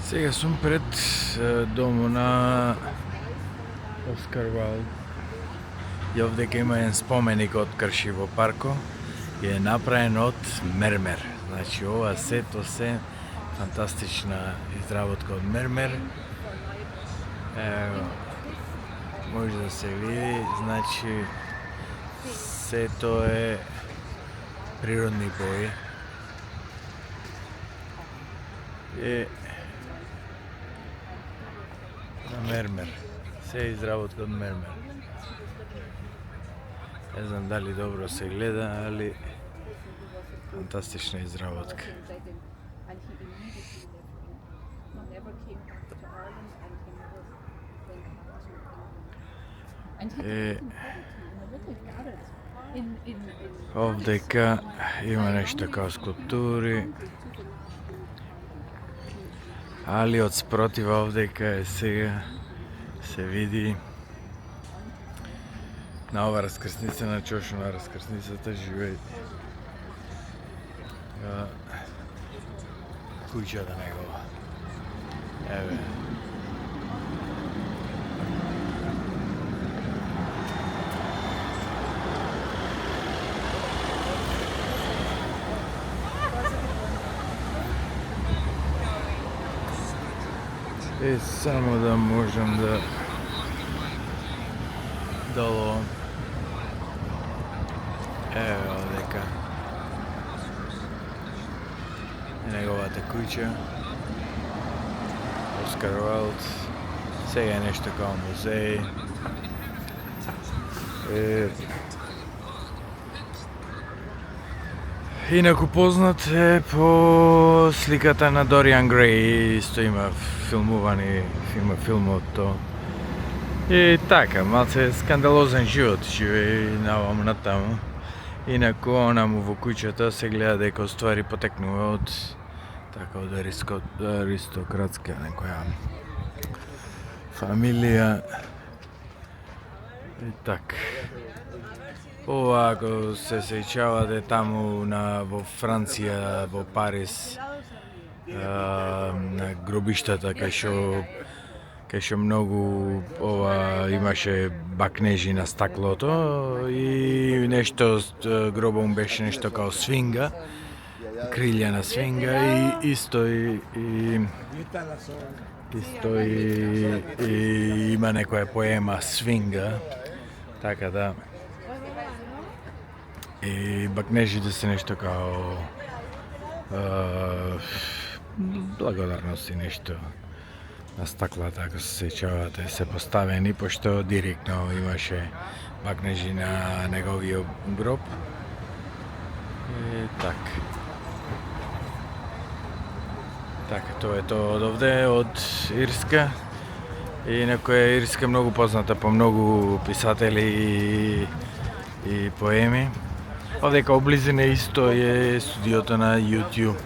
Сега сум пред домо на Оскар Вайлд и овдека има еден споменик од Кршево парко и е направен од мермер. Значи ова сето се фантастична изработка од мермер. Ево, може да се види, значи сето е природни бои. И на мермер. Се е изработка од мермер. Не знам дали добро се гледа, али фантастична изработка. Овдека има нешто као скулптури, али од спротив овдека е сега се види на ова раскрсница, на чошо на раскрсницата живее куќата негова. Еве. И само да можам да долу. Еве овдека неговата куќа. Оскар Вайлд. Сега е нешто као музеј. Инаку познат е по сликата на Дориан Греј, исто има филмувани, има филм од тоа. И така, малце скандалозен живот живее наваму натаму. Инаку онаму во куќата се гледа дека ствари потекнува од така од аристократска некоја фамилија. И така. Ова, ако се сеќавате таму во Франција, во Париз, на гробиштата кај што многу имаше бакнежи на стаклото и нешто гробом беше нешто као свинга, крилја на свинга и исто има некоја поема свинга, така да. И бакнежите се нешто као благодарности, нешто на стаклата, ако се сеќавате, се поставени, пошто директно имаше бакнежи на неговиот гроб. И така. Така, тоа е тоа од овде, од Ирска. И инаку е Ирска многу позната по многу писатели и поеми. Овдека облизина исто е студиото на YouTube.